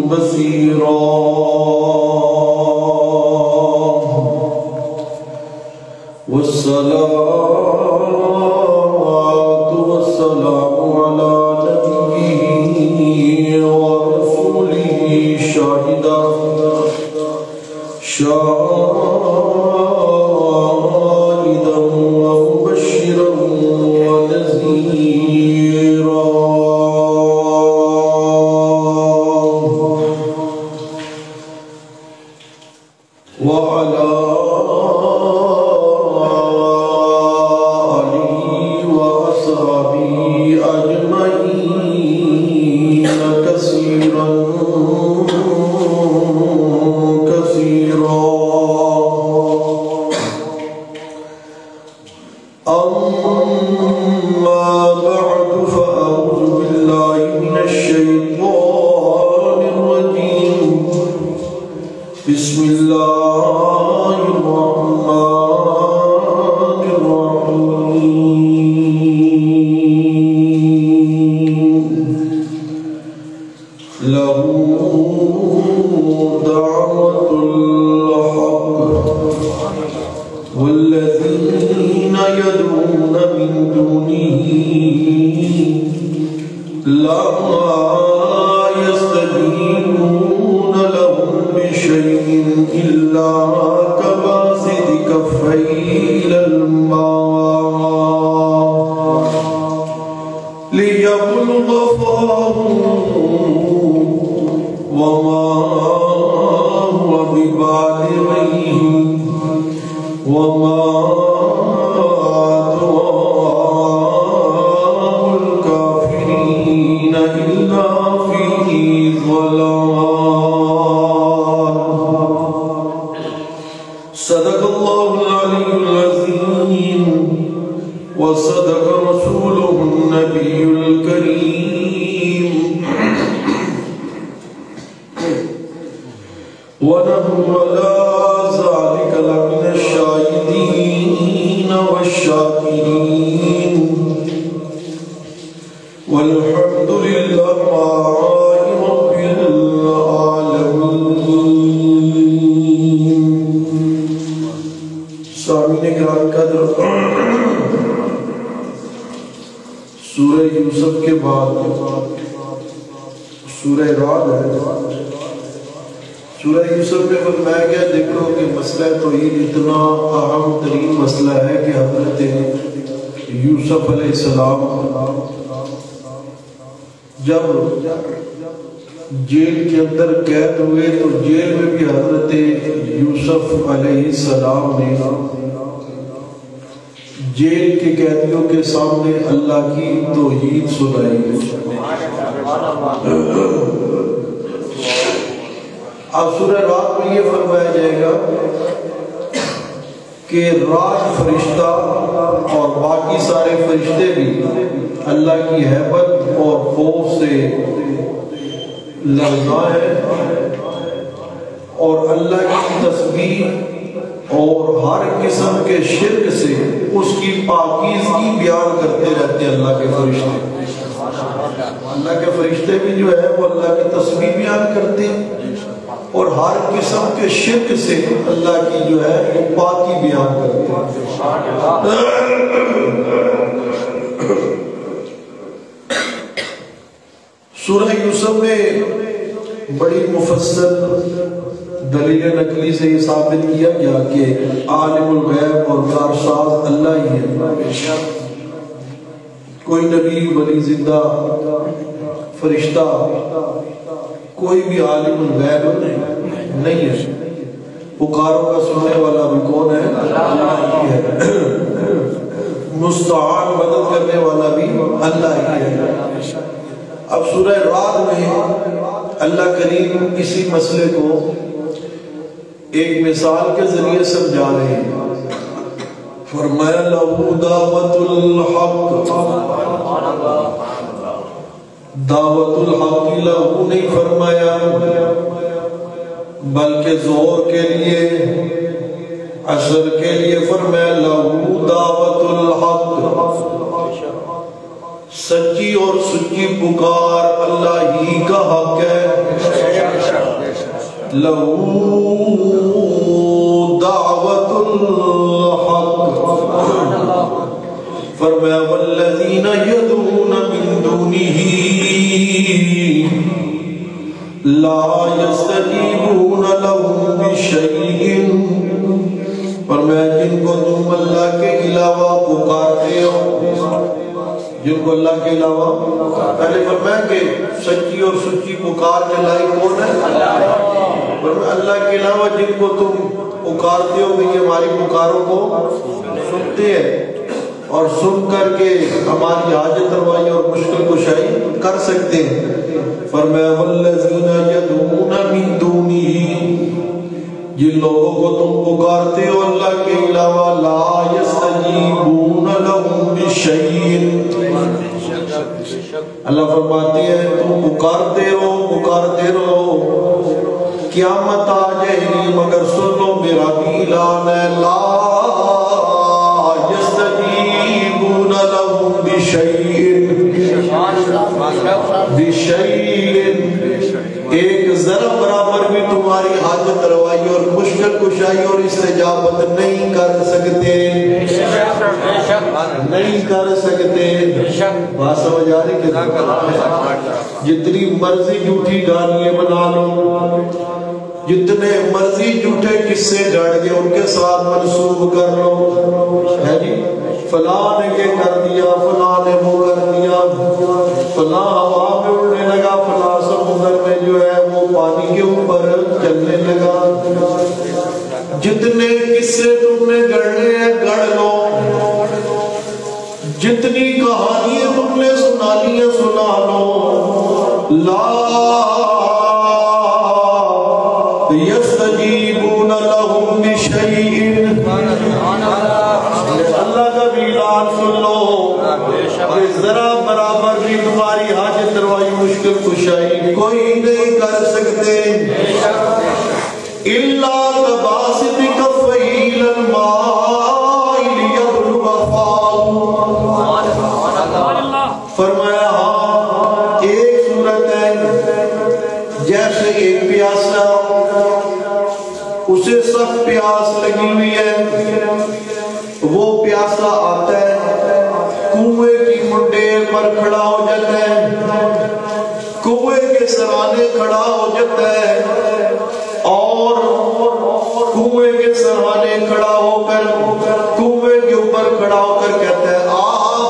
بصيرا والصلاة والسلام على نبيه ورسوله شاهدا ومبشرا ونذيرا وعلى آله وأصحابه أجمعين كثيرا كثيرا. أما بعد فأعوذ بالله من الشيطان الرجيم. بسم الله الرحمن الرحيم. له دعوة الحق والذين يدعون من دونه لا يستجيبون لهم بشيء إلا كباسط كفيه إلى الماء ليبلغ فاه وما هو ببالغه وما دعاء الكافرين إلا في ضلال. صدق الله العلي العظيم وصدق رسوله النبي الكريم ونحن على ذلك لمن الشاهدين والشاكرين والحمد لله رب العالمين. سامعین کرام قدر، سورہ یوسف کے بعد سورہ رعد ہے. سورہ یوسف میں فرمایا گیا دیکھو کہ مسئلہ توحید اتنا اہم ترین مسئلہ ہے کہ حضرت یوسف علیہ السلام جب جیل کے اندر قید ہوئے تو جیل میں بھی حضرت یوسف علیہ السلام نے جیل کے قیدیوں کے سامنے اللہ کی توحید سنائی. اب سورہ رات میں یہ فرمایا جائے گا کہ راج فرشتہ اور باقی سارے فرشتے بھی اللہ کی ہیبت اور خوف سے لرزاں ہیں اور اللہ کی تسبیح اور ہر قسم کے شرک سے اس کی پاکیزگی بیان کرتے رہتے ہیں اللہ کے فرشتے. اللہ کے فرشتے بھی جو ہے وہ اللہ کی تسبیح بیان کرتے ہیں اور ہر قسم کے شرک سے اللہ کی جو ہے وہ پاکی بیان کرتے ہیں. سورہ یوسف میں بڑی مفصل دلیل نقلی سے یہ ثابت کیا گیا کہ عالم الغیب اور کارساز اللہ ہی ہے. کوئی نبی ولی زندہ فرشتہ کوئی بھی عالم الغیب نہیں ہے. پکاروں کا سننے والا بھی کون ہے؟ اللہ ہی ہے. مستعان مدد کرنے والا بھی اللہ ہی ہے. اب سورہ رعد میں اللہ کریم اسی مسئلے کو ایک مثال کے ذریعے سمجھا رہے ہیں. فرمایا لہو دعوت الحق. دعوت الحق لہو نہیں فرمایا بلکہ زور کے لیے عصر کے لیے فرمایا لہو دعوت الحق. سچی اور سچی پکار اللہ ہی کا حق ہے. لہو دعوت الحق. فرمایا والذین یدعون من دونہ لا یستجیبون لهم بشیء. فرمایا جن کو تم اللہ کے علاوہ پکارتے ہو، جن کو اللہ کے علاوہ، پہلے فرمایا کہ سچی اور سچی پکار کے لائق کون ہے؟ فرمایا اللہ کے علاوہ جن کو تم پکارتے ہو کہ ہماری پکاروں کو سنتے ہیں اور سن کر کے ہماری حاجت روائی اور مشکل کشائی کر سکتے ہیں. فرمایا والذین یدعون من دونہ، جن لوگوں کو تم پکارتے ہو اللہ کے علاوہ، لا یستجیبون لهم بشیء. اللہ فرماتے ہیں تم پکارتے رہو قیامت آ جائے گی مگر سنو میرا بھی اعلان ہے، لا یستجیبون لهم بشیء. ایک ذرا برابر بھی تمہاری حاجت روائی اور مشکل کشائی اور استجابت نہیں کر سکتے، نہیں کر سکتے. بات سمجھ آ رہی کہ جتنی مرضی جھوٹی گانیاں بنا لو، جتنے مرضی جھوٹے قصے گڑ کے ان کے ساتھ منسوب کر لو، ہے جی فلاں نے یہ کر دیا، فلاں نے وہ کر دیا، فلاں ہوا میں اڑنے لگا، فلاں سمندر میں جو ہے وہ پانی کے اوپر چلنے لگا. جتنے قصے تم نے گڑنے ہیں گڑ لو، جتنی کہانیاں تم نے سنانی ہیں سنا لو، لا یستجیبون لهم بشیء. اللہ کا بھی اعلان سن لو کہ ذرا برابر بھی تمہاری حاجت روائی مشکل کشائی کوئی نہیں کر سکتے. الا كباسط كفيه الى الماء ليبلغ فاه. فرمایا ہاں ایک صورت ہے جیسے ایک پیاسا، اسے سخت پیاس لگی ہوئی ہے، وہ پیاسا آتا ہے کنویں کی منڈیر پر کھڑا ہو جاتا ہے، کنویں کے سرانے کھڑا ہو جاتا ہے اور کنویں کے سرانے کھڑا ہو کر کنویں کے اوپر کھڑا ہو کر کہتا ہے آ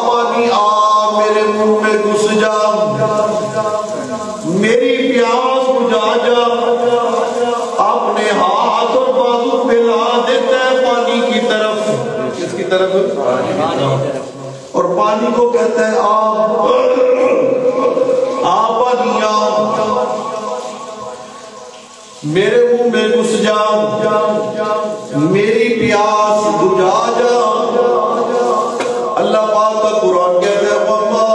پانی آ میرے منہ میں گھس جا، میری پیاس بجھا جا. اپنے ہاتھ اور بازو پھیلا دیتا ہے پانی کی طرف، کس کی طرف؟ اور پانی کو کہتا ہے آ پانی آ میرے منہ میں گھس جا، میری پیاس بجھا جا. اللہ پاک کا قرآن کہتا ہے وَمَا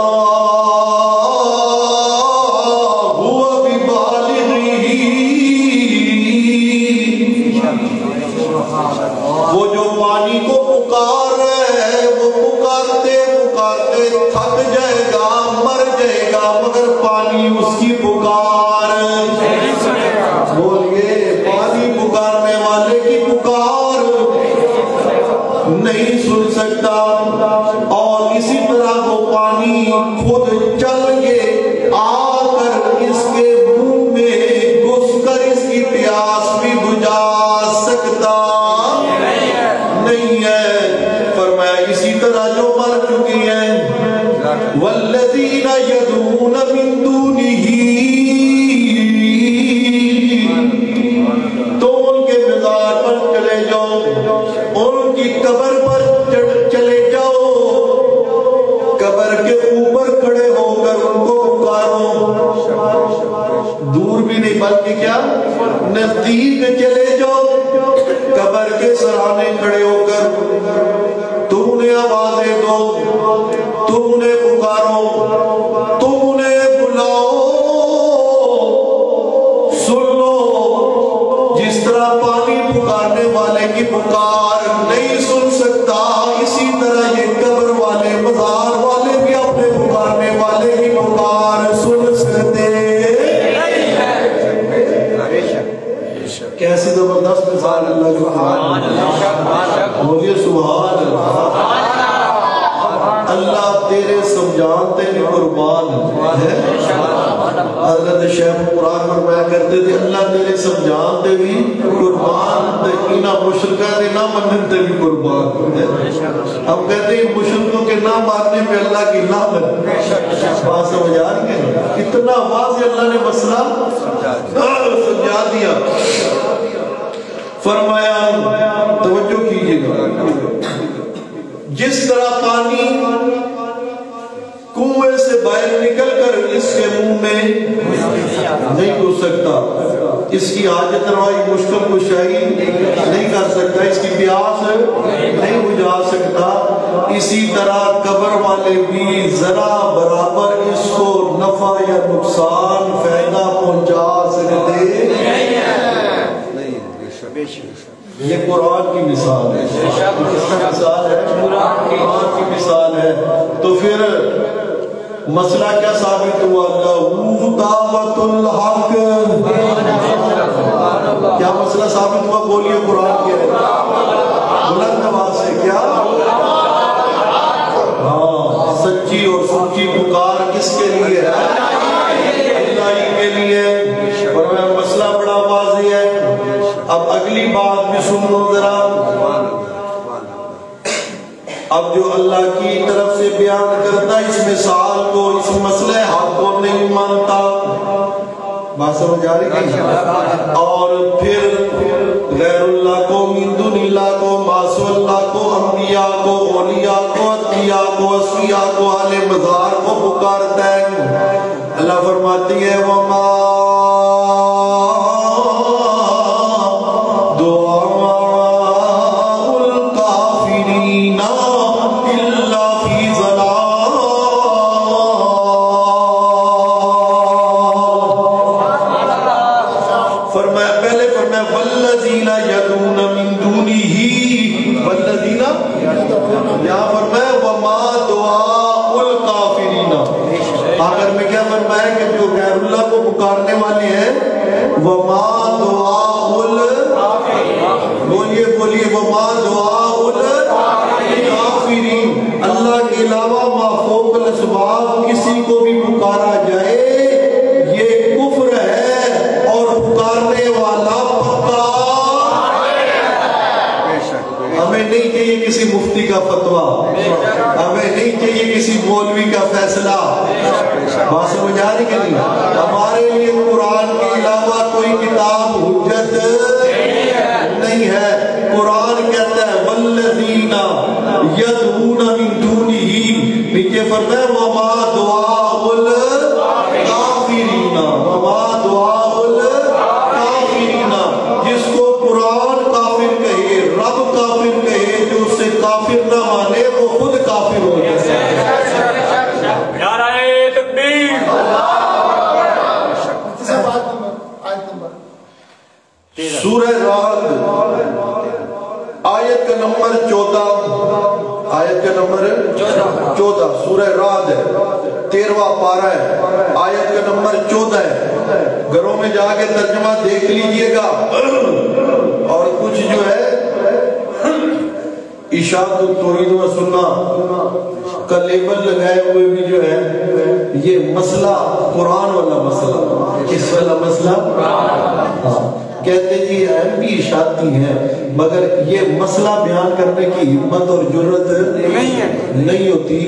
هُوَ بِبَالِغِهِ. وہ جو پانی کو پکار رہے ہیں وہ پکارتے پکارتے تھک جائے گا، مر جائے گا، مگر پانی اس کی پکار، بولیے پانی پکارنے والے کی پکار نہیں سن سکتا. اور اسی طرح وہ پانی خود چل کے آ کر اس کے منہ میں گھس کر اس کی پیاس بھی بجھا سکتا نہیں ہے. فرمایا اسی طرح جو مر چکی ہیں والذین یدعون من دونہ، تو ان کے مزار پر چلے جاؤ، ان کی قبر پر چلے جاؤ، قبر کے اوپر کھڑے ہو کر ان کو پکارو. دور بھی نہیں بلکہ کیا نزدیک چلے جاؤ، قبر کے سرانے کھڑے ہو کر تم انہیں آوازیں دو، تم انہیں پکارو، تم انہیں بلاؤ. سن لو جس طرح پانی پکارنے والے کی پکار نہیں سن سکتا، اسی طرح یہ قبر والے مزار والے بھی اپنے پکارنے والے کی پکار سن سکتے. 10 مثال اللہ کے قرآن میں. بولیے سبحان اللہ. اللہ تیرے سمجھانتے بھی قربان ہے. حضرت شیخ قرآن فرمایا کرتے تھے اللہ تیرے سمجھانتے بھی قربان تے انہاں مشرکاں دے نہ منن تے بھی قربان ہے. ہم کہتے ہیں مشرکوں کے نہ ماننے پہ اللہ کی لعنت. بات سمجھ آ رہی ہے؟ اتنا واضح اللہ نے مسئلہ سمجھا دیا. فرمایا توجہ کیجئے گا جس طرح پانی کنویں سے باہر نکل کر اس کے منہ میں نہیں گھس سکتا, اس کی حاجت روائی مشکل کشائی نہیں کر سکتا, اس کی پیاس نہیں بجھا سکتا, اسی طرح قبر والے بھی ذرا برابر اس کو نفع یا نقصان فائدہ پہنچا سکتے نہیں. یہ قرآن کی مثال ہے. کس کا مثال ہے؟ قرآن کی مثال ہے. تو پھر مسئلہ کیا ثابت ہوا؟ لہو دعوت الحق. کیا مسئلہ ثابت ہوا؟ بولیے قرآن کے بلند آواز سے. کیا؟ ہاں, سچی اور سچی پکار کس کے لیے ہے؟ اللہ ہی کے لیے. اور میں مسئلہ بڑا واضح ہے. اب اگلی بات بھی سن لو ذرا. اب جو اللہ کی طرف سے بیان کرتا اس مثال کو, اس مسئلہ حق کو نہیں مانتا. بات سمجھ آ رہی ہے؟ اور پھر غیر اللہ کو, من دون اللہ کو, معصو اللہ کو, انبیاء کو, اولیاء کو, اتقیاء کو, اصفیاء کو, اہل مزار کو پکارتا ہے. اللہ فرماتی ہے وما پکارنے والے ہیں وما دعاء بولیے بولیے وما دعاء الکافرین. اللہ کے علاوہ ما فوق الاسباب کسی کو بھی پکارا جائے یہ کفر ہے, اور پکارنے والا پکا. ہمیں نہیں چاہیے کسی مفتی کا فتویٰ, ہمیں نہیں چاہیے کسی مولوی کا فیصلہ. بات سمجھ آ رہی کہ نہیں؟ ہمارے لیے قرآن کے علاوہ کوئی کتاب حجت نہیں ہے. قرآن کہتا ہے والذین یدعون من دونہ, نیچے فرمایا وما دعاء الکافرین, وما دعاء الکافرین. جس کو قرآن کافر کہے, رب کافر کہے, جو اسے کافر نہ مانے وہ خود کافر ہو جائے. سورہ رعد آیت کا نمبر 14, آیت کا نمبر 14 سورہ رعد ہے, 13واں پارہ ہے, آیت کا نمبر 14 ہے. گھروں میں جا کے ترجمہ دیکھ لیجئے گا. اور کچھ جو ہے اشاعت التوحید و سنہ کا لیبل لگائے ہوئے بھی جو ہے یہ مسئلہ قرآن والا مسئلہ. کس والا مسئلہ؟ کہتے جی ہم بھی اشاعتی ہیں مگر یہ مسئلہ بیان کرنے کی ہمت اور جرت نہیں ہوتی.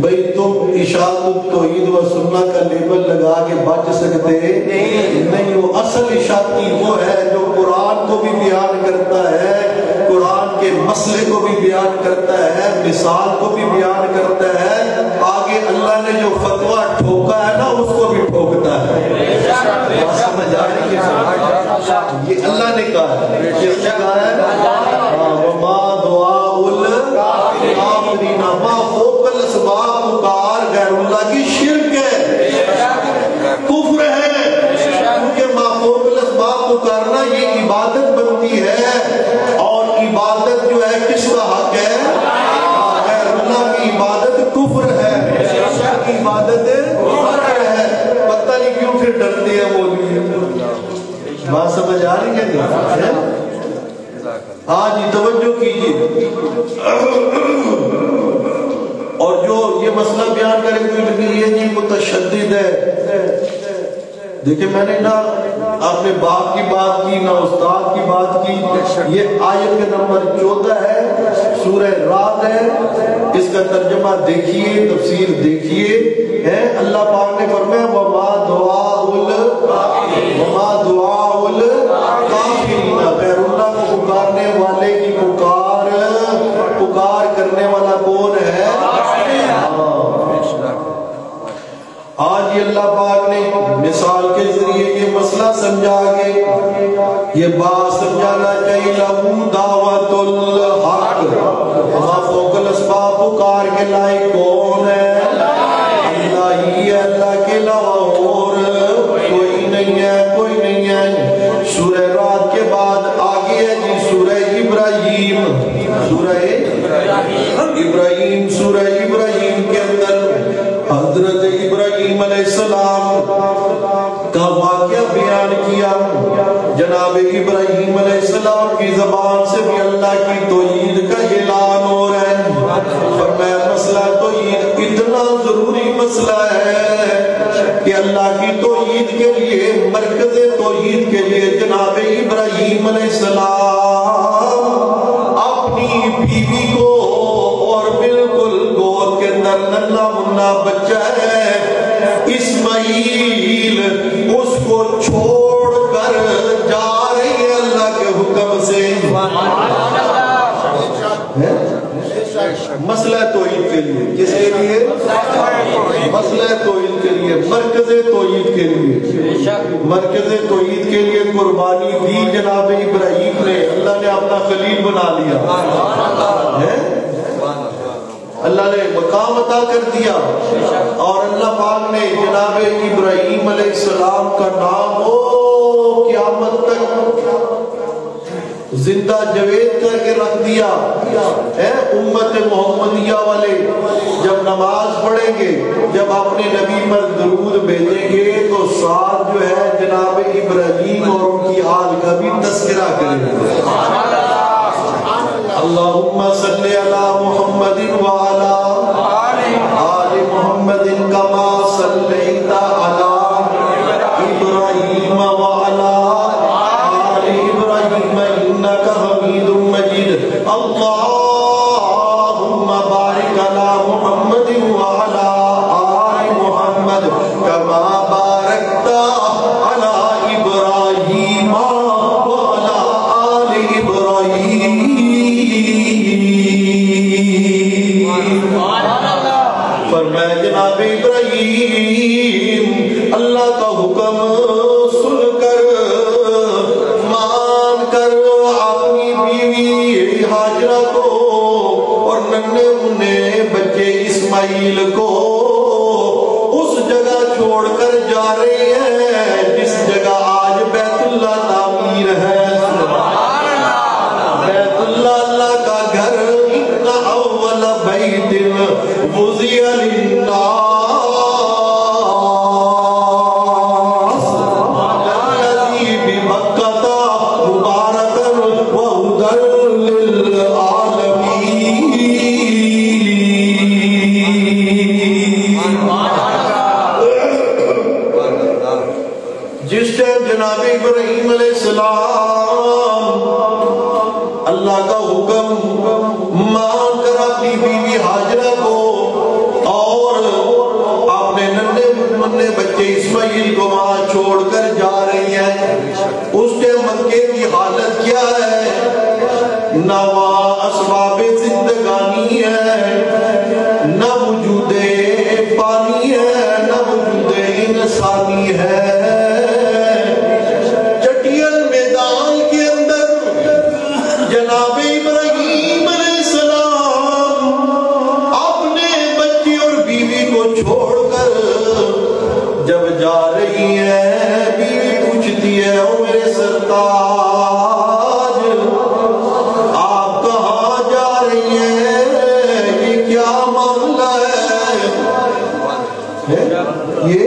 بھئی تم اشاعت التوحید و سنہ کا لیبل لگا کے بچ سکتے نہیں ہو. اصل اشاعتی وہ ہے جو قرآن کو بھی بیان کرتا ہے, قرآن کے مسئلے کو بھی بیان کرتا ہے, مثال کو بھی بیان کرتا ہے, آگے اللہ نے جو فتویٰ ٹھوکا ہے نا اس کو بھی ٹھوکتا ہے. سمجھ آ رہی ہے؟ یہ اللہ نے کہا ہے. کس نے کہا ہے؟ وما دعاء الکافرین, ما فوق الاسباب پکار غیر اللہ کی شرک ہے, کفر ہے. کیونکہ ما فوق الاسباب پکارنا یہ عبادت بنتی ہے, اور عبادت جو ہے کس کا حق ہے؟ غیر اللہ کی عبادت کفر ہے. عبادت کفر ہے. پتہ نہیں کیوں پھر ڈرتے ہیں وہ. بات سمجھ آ رہی ہے نہیں؟ ہاں جی توجہ کیجیے. اور جو یہ مسئلہ بیان کرے کوئی یہ جی متشدد ہے. دیکھیں میں نے نہ اپنے باپ کی بات کی نہ استاد کی بات کی. یہ آیت کے نمبر 14 ہے, سورہ رعد ہے. اس کا ترجمہ دیکھیے, تفسیر دیکھیے. اللہ پاک نے فرمایا وَمَا دُعَاءُ الْكَافِرِينَ, غیر اللہ کو پکارنے والے کی پکار کرنے والا کون ہے؟ آج یہ اللہ پاک نے مثال کے ذریعے یہ مسئلہ سمجھا گے. یہ بات سمجھانا چاہیے لہو دعوت الحق, ما فوق الاسباب پکار کے لائق کون ہے؟ اللہ ہی ہے, اللہ کے علاوہ اور کوئی نہیں ہے, کوئی نہیں ہے. سورہ رعد کے بعد آگے ہے جی سورہ ابراہیم. سورہ ابراہیم, سورہ ابراہیم کے اندر حضرت ابراہیم علیہ السلام کا واقعہ بیان کیا. جناب ابراہیم علیہ السلام کی زبان سے بھی اللہ کی توحید کا اعلان ہو رہا ہے. فرمایا مسئلہ توحید اتنا ضروری مسئلہ ہے کہ اللہ کی توحید کے لیے, مرکز توحید کے لیے جناب ابراہیم علیہ السلام اپنی بیوی کو, اور بالکل گود کے اندر ننھا منا بچہ ہے اسماعیل, اس کو چھوڑ کر جا رہی ہے اللہ کے حکم سے. مسئلہ توحید کے لیے, کس کے لیے؟ مسئلہ توحید کے لیے, مرکز توحید کے لیے, مرکز توحید کے لیے قربانی دی جناب ابراہیم نے. اللہ نے اپنا خلیل بنا لیا, اللہ نے مقام عطا کر دیا. اور اللہ پاک نے جناب ابراہیم علیہ السلام کا نام قیامت تک زندہ جوید کر کے رکھ دیا. امت محمدیہ والے جب نماز پڑھیں گے, جب اپنے نبی پر درود بھیجیں گے تو ساتھ جو ہے جناب ابراہیم اور ان کی آل کا بھی تذکرہ کریں گے. اللہم صلی علی محمد وعلا آل محمد کما صلیت علی ابراہیم وعلا آل ابراہیم انکا حمید مجید. اللہم بارک علی محمد وعلا آل محمد کما بارکت علی ابراہیم وعلا آل ابراہیم. فرمایا جناب ابراہیم اللہ کا حکم سن کر, مان کر اپنی بیوی ہاجرہ کو اور ننھے منھے بچے اسماعیل کو اس جگہ چھوڑ کر جا رہے ہیں جس جگہ آج بیت اللہ تعمیر ہے. بیت اللہ اللہ کا گھر, ان اول بیت وضع للناس الذی ببکۃ مبارکا وہدی للعالمین. جس ٹائم جناب ابراہیم علیہ السلام اللہ کا حکم مان کر اپنی بیوی ہاجرہ کو اور اپنے ننھے منھے بچے اسماعیل کو وہاں چھوڑ کر جا رہی ہیں, اس ٹائم مکے کی حالت کیا ہے؟ نہ وہاں اسباب زندگانی ہے, نہ وجود پانی ہے, نہ وجود انسانی ہے. چٹیل میدان کے اندر جناب ابراہیم علیہ السلام اپنے بچی اور بیوی کو چھوڑ کر جب جا رہی ہے, بیوی پوچھتی ہے او میرے سرتاج آپ کہاں جا رہی ہیں, یہ کیا معاملہ ہے, یہ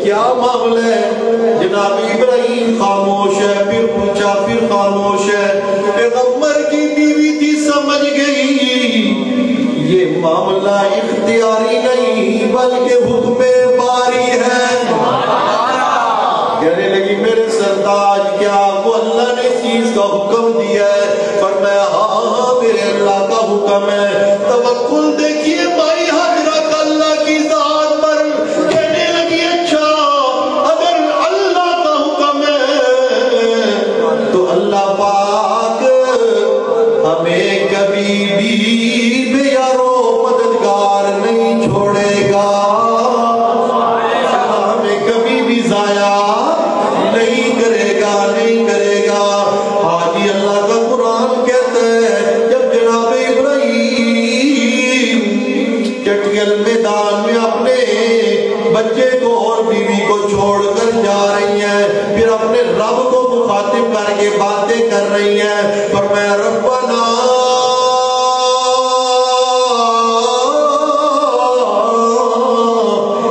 کیا معاملہ ہے؟ جناب ابراہیم خاموش ہے, پھر پوچھا, پھر خاموش ہے. پیغمبر معاملہ اختیاری نہیں بلکہ حکم باری ہے۔ کہنے لگی میرے سرتاج کیا آپ کو اللہ نے اس چیز کا حکم دیا ہے؟ فرمایا ہاں میرے اللہ کا حکم ہے۔ توکل دیکھیے مائی ہاجرہ کا اللہ کی ذات پر، کہنے لگی اچھا اگر اللہ کا حکم ہے تو اللہ پاک ہمیں کبھی بھی بے یارو مددگار نہیں چھوڑے گا، ہمیں کبھی بھی ضائع نہیں کرے گا، نہیں کرے گا۔ حاجی اللہ کا قرآن کہتا ہے جب جناب ابراہیم چٹیل میدان میں اپنے بچے کو اور بیوی کو چھوڑ کر جا رہی ہیں، پھر اپنے رب کو مخاطب کر کے باتیں کر رہی ہیں، فرمایا ربنا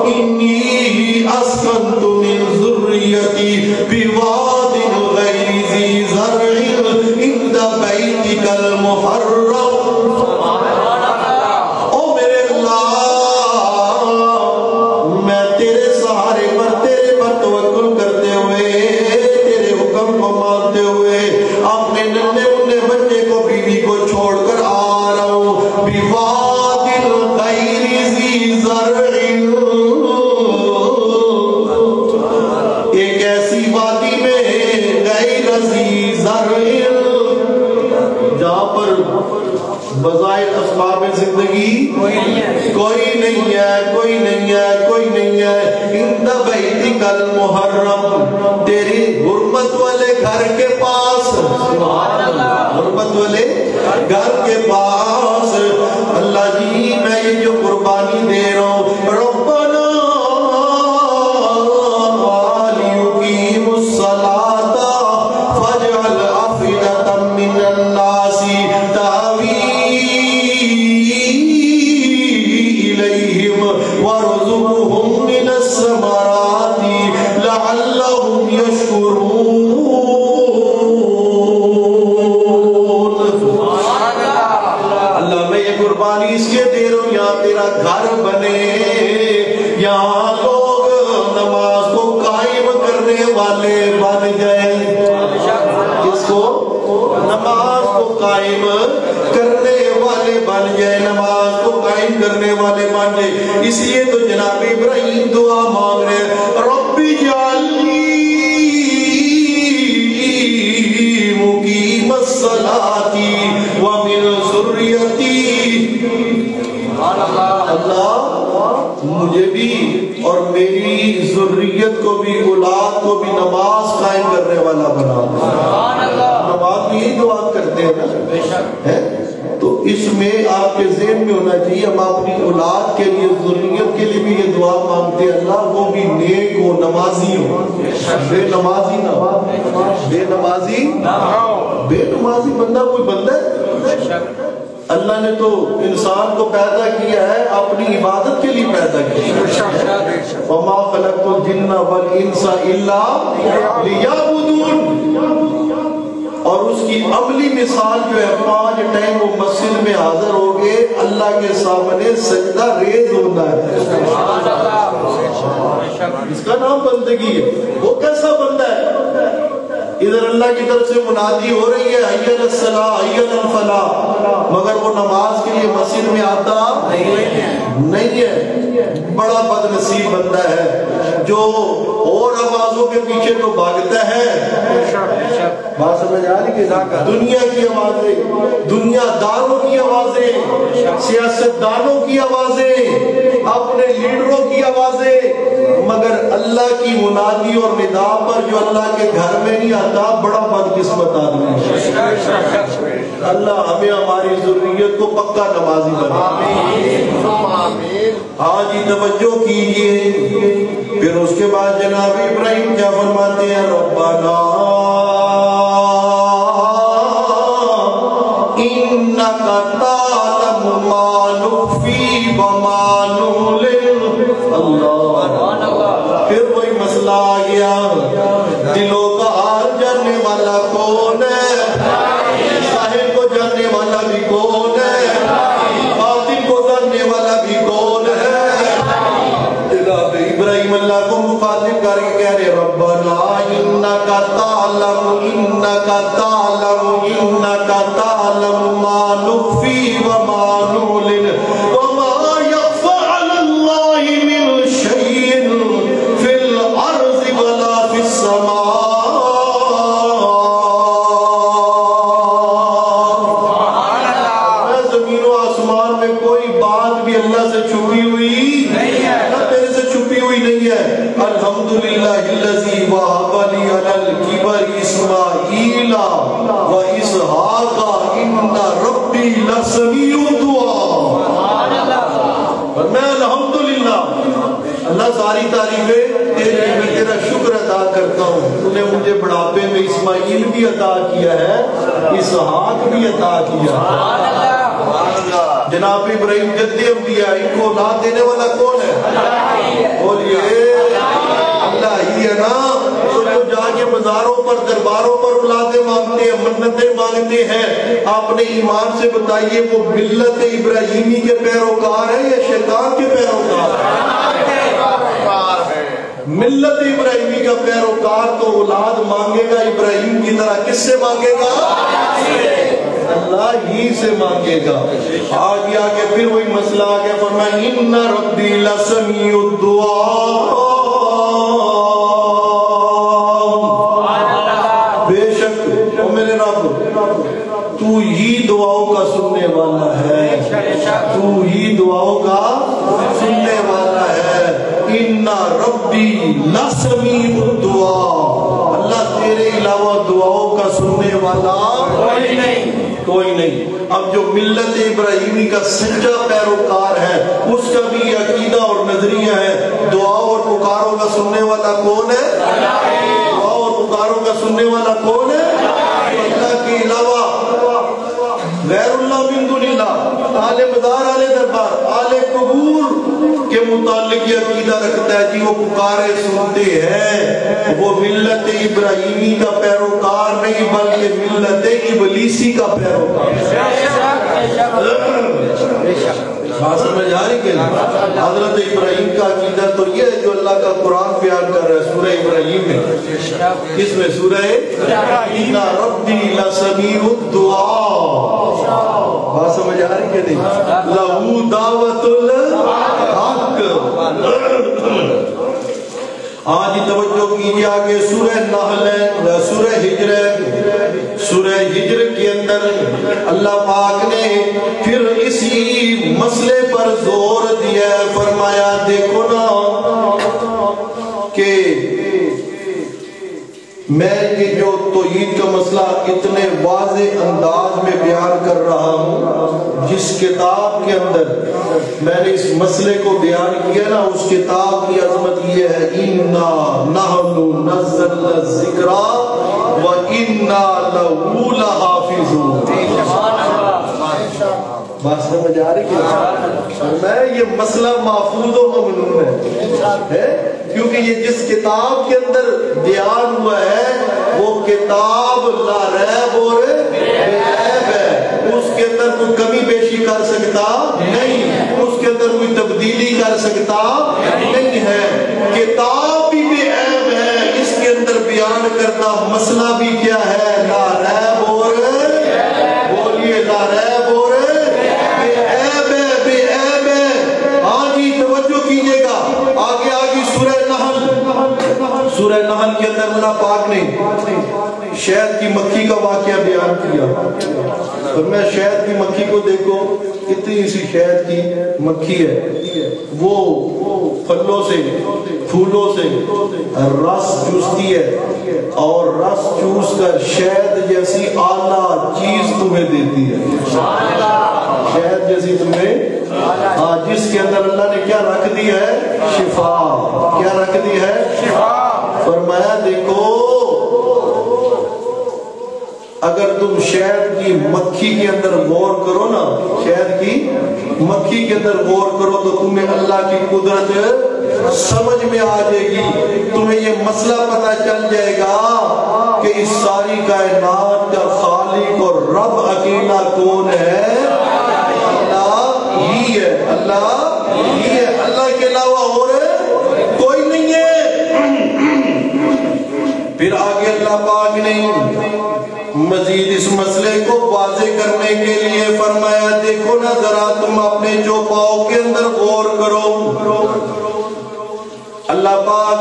انی اسکنت من ذریتی بواد غیر ذی زرع عند بیتک المحرم۔ او میرے اللہ میں تیرے سہارے پر، تیرے پر توکل کرتے ہوئے، تیرے حکم کو مانتے ہوئے اپنے ننھے منھے بچے کو بیوی کو چھوڑ کر آ رہا ہوں، بواد غیر ذی زرع، ایک ایسی وادی میں غیر ذی زرع جہاں پر بظاہر اسباب زندگی کوئی نہیں ہے، کوئی نہیں ہے، کوئی نہیں ہے، عند بیتک المحرم، تیری حرمت والے گھر کے پاس، حرمت والے گھر کے پاس۔ اللہ جی میں یہ جو قربانی دے رہا ہوں، ربنا لیقیموا الصلاۃ فاجعل افئدۃ من الناس تہوی الیہم وارزقہم من الثمرات لعلہم یشکرون۔ اللہ میں یہ قربانی اس لیے دے رہا ہوں یہاں تیرا گھر بنے، یہاں لوگ نماز کو قائم کرنے والے بن جائیں، اس کو نماز کو قائم کرنے والے بن جائے، نماز کو قائم کرنے والے بن جائے۔ اس لیے تو جناب ابراہیم دعا مانگ رہے ہیں، رب اجعلنی مقیم الصلاۃ ومن ذریتی، اللہ مجھے بھی اور میری ذریت کو بھی، اولاد کو بھی نماز قائم کرنے والا بنا۔ نماز بھی یہی دعا کرتے ہیں نا، تو اس میں آپ کے ذہن میں ہونا چاہیے ہم اپنی اولاد کے لیے، ذریت کے لیے بھی یہ دعا مانگتے ہیں، اللہ وہ بھی نیک ہو، نمازی ہو، بے نمازی نہ ہو، بے نمازی نہ ہو۔ بے نمازی بندہ کوئی بندہ ہے؟ اللہ نے تو انسان کو پیدا کیا ہے اپنی عبادت کے لیے پیدا کیا ہے، وما خلقت الجن والانس الا لیعبدون۔ اور اس کی عملی مثال جو ہے 5 ٹائم وہ مسجد میں حاضر ہو گئے، اللہ کے سامنے سجدہ ریز ہونا ہے، اس کا نام بندگی ہے۔ وہ کیسا بندہ ہے؟ ادھر اللہ کی طرف سے منادی ہو رہی ہے حی علی الصلاۃ حی علی الفلاح، مگر وہ نماز کے لیے مسجد میں آتا نہیں ہے۔ بڑا بد نصیب بندہ ہے جو اور آوازوں کے پیچھے تو بھاگتا ہے، بات سمجھ آ رہی ہے؟ دنیا کی آوازیں، دنیا داروں کی آوازیں، سیاست دانوں کی آوازیں، اپنے لیڈروں کی آوازیں، مگر اللہ کی منادی اور ندا پر جو اللہ کے گھر میں نہیں آتا، بڑا بدقسمت آدمی ہے۔ اللہ ہمیں ہماری ذریت کو پکا نمازی بنائے۔ ہاں جی توجہ کیجئے۔ پھر اس کے بعد جناب ابراہیم کیا فرماتے ہیں؟ ربنا انک تعلم ما نخفی وما نعلن۔ اللہ، پھر وہی مسئلہ آ گیا، دلوں کا حال جاننے والا کون ہے؟ ظاہر کو جاننے والا بھی کون ہے؟ باطن کو جاننے تعلم ما نخفي وما نعلن وما يخفى على الله من شيء في الأرض ولا في السماء. زمین و آسمان میں کوئی بات بھی اللہ سے چھپی ہوئی نہیں ہے، نہ تیرے سے چھپی ہوئی نہیں ہے. الحمدللہ الذی وہب لی علی الکبر اسماعیل و اسحاق ان ربی لسمیع الدعاء. میں الحمدللہ اللہ ساری تعریفیں تیرے لیے، میں تیرا شکر ادا کرتا ہوں. تو نے مجھے بڑھاپے میں اسماعیل بھی عطا کیا ہے، اسحاق بھی عطا کیا ہے. جناب ابراہیم جدی انبیاء، ان کو اولاد دینے والا کون ہے؟ بولیے اللہ ہی ہے نا. تو جو جا کے بازاروں پر درباروں پر اولادیں مانگتے ہیں، منتیں مانگتے ہیں، آپ نے ایمان سے بتائیے وہ ملت ابراہیمی کے پیروکار ہے یا شیطان کے پیروکار ہے؟ ملت ابراہیمی کا پیروکار تو اولاد مانگے گا ابراہیم کی طرح. کس سے مانگے گا؟ اللہ ہی سے مانگے گا. آگے آگے پھر وہی مسئلہ آ گیا، فرمایا ان ربی لسمیع الدعاء. بے شک او میرے رب تو ہی دعاؤں کا سننے والا ہے، تو ہی دعاؤں کا سننے والا ہے. ان ربی لسمیع الدعاء. اللہ تیرے علاوہ دعاؤں کا سننے والا کوئی نہیں. اب جو ملت ابراہیمی کا سچا پیروکار ہے اس کا بھی عقیدہ اور نظریہ ہے دعاؤں اور پکاروں کا سننے والا کون ہے؟ دعاؤں اور پکاروں کا سننے والا کون ہے؟ اللہ کے علاوہ غیر اللہ من دون اللہ. آل مدار، آل دربار، آل قبور کے متعلق یہ عقیدہ رکھتا ہے جی وہ پکارے سنتے ہیں. وہ ملت ابراہیمی کا پیروکار نہیں بلکہ ملت ابلیسی کا پیروکار. بات سمجھ آ رہی کہ حضرت ابراہیم کا عقیدہ تو یہ ہے جو اللہ کا قرآن بیان کر رہا ہے سورہ ابراہیم میں. کس میں؟ سورہ ان ربی لسمیع الدعاء. بات سمجھ آ رہی کہ نہیں؟ لہو دعوت الحق. آج توجہ کیجئے آگے سورہ نحل ہے، سورہ ہجر ہے. سورہ ہجر کے اندر اللہ پاک نے پھر اسی مسئلے پر زور دیا، فرمایا دیکھو نا کہ میں یہ جو توحید کا مسئلہ اتنے واضح انداز میں بیان کر رہا ہوں، جس کتاب کے اندر میں نے اس مسئلے کو بیان کیا نا اس کتاب کی عظمت یہ ہے اِنَّا نَحْنُ نَزَّلْنَا الذِّكْرَ وَإِنَّا لَهُ لَحَافِظُونَ. بات سمجھ آ رہی کہ میں یہ مسئلہ محفوظ و ممنون ہے کیونکہ یہ جس کتاب کے اندر بیان ہوا ہے وہ کتاب لا ریب اور بے عیب ہے. اس کے اندر کوئی کمی بیشی کر سکتا نہیں، اس کے اندر کوئی تبدیلی کر سکتا نہیں ہے. کتاب بھی بے عیب ہے، اس کے اندر بیان کرنا مسئلہ بھی کیا ہے؟ لا ریب اور بولیے لا ریب اور سورہ نحل کے اندر اللہ پاک نے شہد کی مکھی کا واقعہ بیان کیا. اور میں شہد کی مکھی کو دیکھو کتنی سی شہد کی مکھی ہے، وہ پھلوں سے پھولوں سے رس چوستی ہے اور رس چوس کر شہد جیسی اعلیٰ چیز تمہیں دیتی ہے. شہد جیسی تمہیں جس کے اندر اللہ نے کیا رکھ دی ہے؟ شفا. کیا رکھ دی ہے؟ شفا. فرمایا دیکھو اگر تم شہد کی مکھی کے اندر غور کرو نا، شہد کی مکھی کے اندر غور کرو تو تمہیں اللہ کی قدرت سمجھ میں آ جائے گی. تمہیں یہ مسئلہ پتہ چل جائے گا کہ اس ساری کائنات کا خالق اور رب اکیلا کون ہے؟ اللہ ہی ہے. اللہ ہی ہے، اللہ کے علاوہ اور کوئی نہیں ہے. پھر آگے اللہ پاک نے مزید اس مسئلے کو واضح کرنے کے لیے فرمایا دیکھو نا ذرا تم اپنے چوپاؤں کے اندر غور کرو، اللہ پاک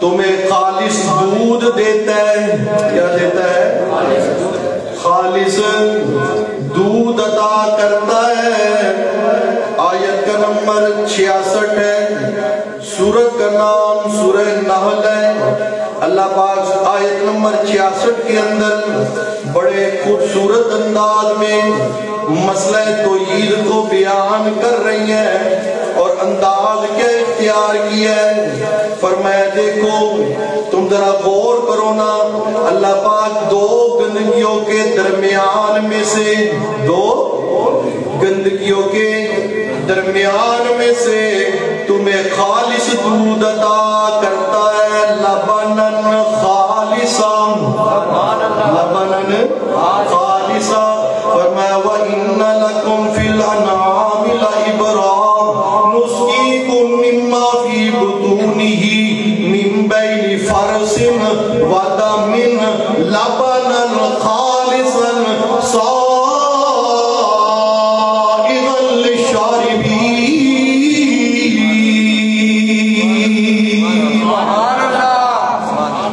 تمہیں خالص دودھ دیتا ہے، کیا دیتا ہے؟ خالص دودھ عطا کرتا ہے۔ آیت کا نمبر 66 ہے، سورت کا نام سورہ نحل ہے۔ اللہ پاک آیت نمبر 66 کے اندر بڑے خوبصورت انداز میں مسئلہ توحید کو بیان کر رہی ہیں، اور انداز کیا اختیار کیا ہے؟ فرمایا دیکھو تم ذرا غور کرو نا، اللہ پاک دو گندگیوں کے درمیان میں سے، دو گندگیوں کے درمیان میں سے تمہیں خالص دودھ عطا کرتا ہے، لبنن خالصا، لبنن خالصا۔ فرمایا وَإِنَّ لَكُمْ فِي الْأَنْعَامِ لَعِبْرَةً نُسْقِيكُم مِّمَّا فِي بُطُونِهِ مِن بَيْنِ فَرْثٍ وَدَمٍ لَبَنًا خَالِصًا سَائِغًا لِلشَّارِبِينَ۔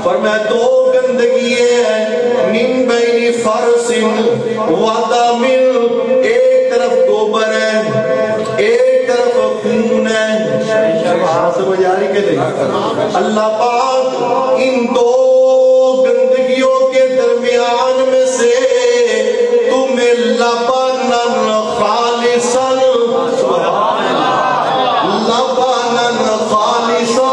فرمایا دو گندگی ہے، من بین فرس ودم، ایک طرف گوبر ہے ایک طرف خون ہے۔ سمجھ آ رہی کہ نہیں؟ اللہ پاک ان دو گندگیوں کے درمیان میں سے تمہیں لبنن خالصا، لبنن خالصا،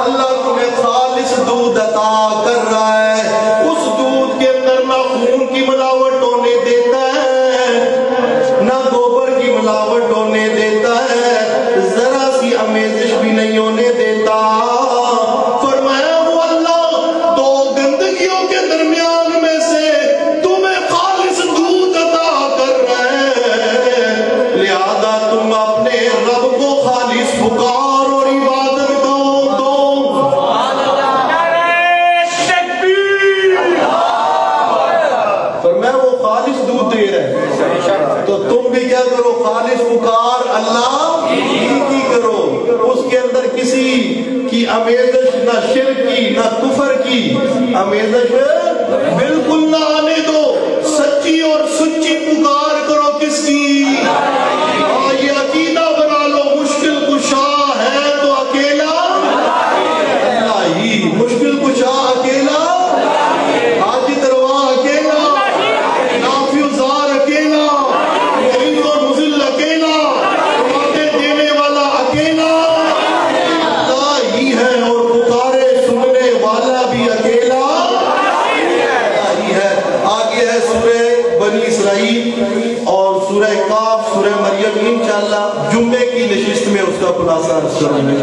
اللہ تمہیں خالص دودھ عطا کر رہا ہے۔ اس دودھ کے اندر نہ خون کی ملاوٹ ہونے دیتا ہے، نہ گوبر کی ملاوٹ ہونے دیتا ہے، ذرا سی آمیزش بھی نہیں ہونے دیتا۔ فرمایا وہ اللہ دو گندگیوں کے درمیان میں سے تمہیں خالص دودھ عطا کر رہا ہے، لہذا تم اپنے رب کو خالص پکار اور عبادت دو۔ فرمایا وہ خالص دودھ دے رہا ہے تو تم بھی کیا کرو؟ خالص پکار اللہ کی کرو، اس کے اندر کسی کی آمیزش نہ شرک کی نہ کفر کی آمیزش بالکل نہ آنے دو، سچی اور سچی پکار کرو کس کی؟ یہ عقیدہ بنا لو مشکل کشا ہے تو اکیلا اللہ ہی، مشکل کشا اکیلا، حاجت روا اکیلا، نافع و ضار اکیلا، معز اور مذل اکیلا، باتیں دینے والا اکیلا اللہ ہی ہے، اور پکارے سننے والا بھی اکیلا اللہ ہی ہے۔ آگے ہے سورہ بنی اسرائیل اور سورہ کاف، سورہ مریم، انشاءاللہ جمعے کی نشست میں اس کا خلاصہ کریں گے۔